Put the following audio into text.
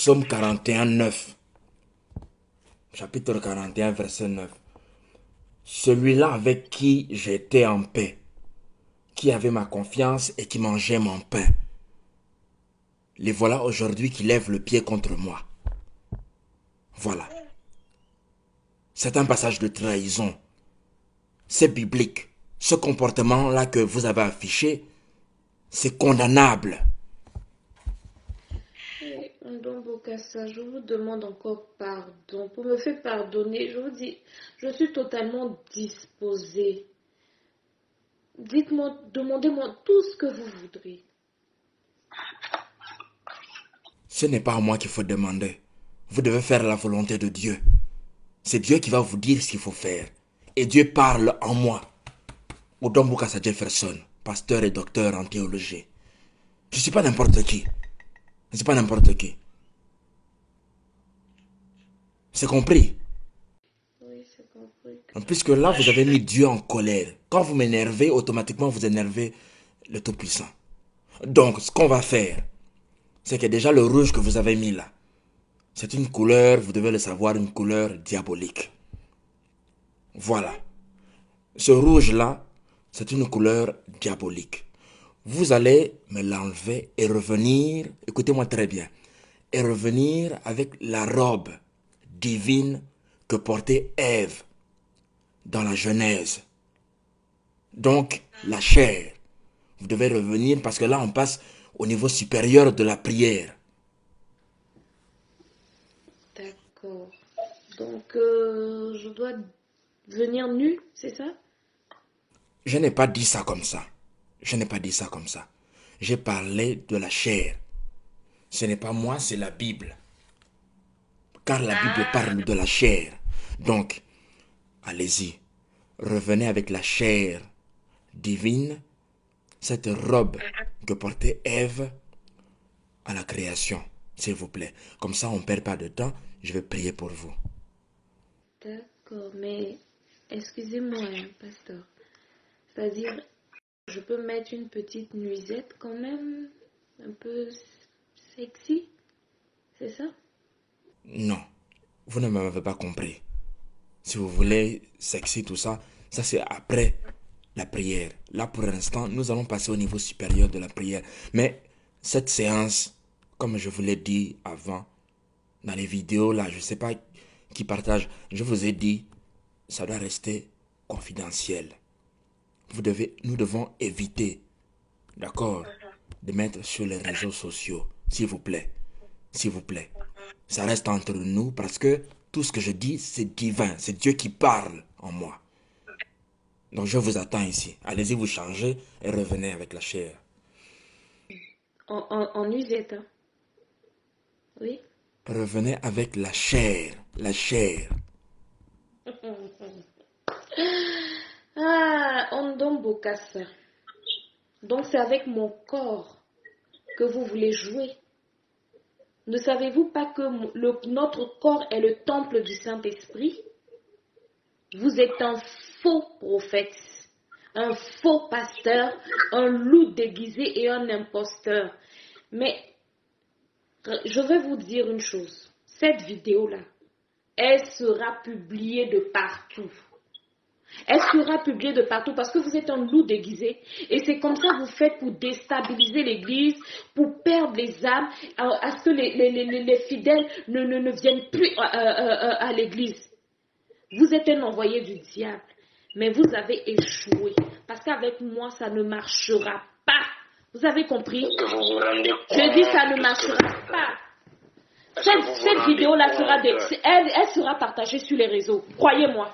Psaume 41, 9. Chapitre 41, verset 9. Celui-là avec qui j'étais en paix, qui avait ma confiance et qui mangeait mon pain. Les voilà aujourd'hui qui lèvent le pied contre moi. Voilà. C'est un passage de trahison. C'est biblique. Ce comportement-là que vous avez affiché, c'est condamnable. Donc, Bokassa, je vous demande encore pardon. Pour me faire pardonner, je vous dis, je suis totalement disposée. Dites-moi, demandez-moi tout ce que vous voudrez. Ce n'est pas à moi qu'il faut demander. Vous devez faire la volonté de Dieu. C'est Dieu qui va vous dire ce qu'il faut faire. Et Dieu parle en moi. Odom Bokassa Jefferson, pasteur et docteur en théologie. Je ne suis pas n'importe qui. Je ne suis pas n'importe qui. C'est compris? Oui, c'est compris. Puisque là, vous avez mis Dieu en colère. Quand vous m'énervez, automatiquement, vous énervez le Tout-Puissant. Donc, ce qu'on va faire, c'est que déjà le rouge que vous avez mis là, c'est une couleur, vous devez le savoir, une couleur diabolique. Voilà. Ce rouge-là, c'est une couleur diabolique. Vous allez me l'enlever et revenir, écoutez-moi très bien, et revenir avec la robe divine que portait Ève dans la Genèse. Donc, la chair. Vous devez revenir parce que là, on passe au niveau supérieur de la prière. D'accord. Donc, je dois venir nue, c'est ça? Je n'ai pas dit ça comme ça. Je n'ai pas dit ça comme ça. J'ai parlé de la chair. Ce n'est pas moi, c'est la Bible. Car la Bible parle de la chair. Donc, allez-y. Revenez avec la chair divine, cette robe que portait Ève à la création, s'il vous plaît. Comme ça, on ne perd pas de temps. Je vais prier pour vous. D'accord, mais excusez-moi, hein, pasteur. C'est-à-dire, je peux mettre une petite nuisette quand même, un peu sexy, c'est ça? Non, vous ne m'avez pas compris. Si vous voulez sexy, tout ça, ça c'est après la prière. Là, pour l'instant, nous allons passer au niveau supérieur de la prière. Mais cette séance, comme je vous l'ai dit avant, dans les vidéos, là, je ne sais pas qui partage, je vous ai dit, ça doit rester confidentiel. Nous devons éviter, d'accord, de mettre sur les réseaux sociaux, s'il vous plaît. S'il vous plaît. Ça reste entre nous parce que tout ce que je dis, c'est divin. C'est Dieu qui parle en moi. Donc je vous attends ici. Allez-y vous changer et revenez avec la chair. En nuisette, hein? Oui? Revenez avec la chair. La chair. Ah, Ondom Bokassa. Donc c'est avec mon corps que vous voulez jouer. Ne savez-vous pas que notre corps est le temple du Saint-Esprit? Vous êtes un faux prophète, un faux pasteur, un loup déguisé et un imposteur. Mais je vais vous dire une chose. Cette vidéo-là, elle sera publiée de partout. Elle sera publiée de partout parce que vous êtes un loup déguisé et c'est comme ça que vous faites pour déstabiliser l'église, pour perdre les âmes, à ce que les fidèles ne viennent plus à l'église. Vous êtes un envoyé du diable, mais vous avez échoué parce qu'avec moi ça ne marchera pas. Vous avez compris? Je dis ça ne marchera pas. Cette vidéo-là sera, elle sera partagée sur les réseaux, croyez-moi.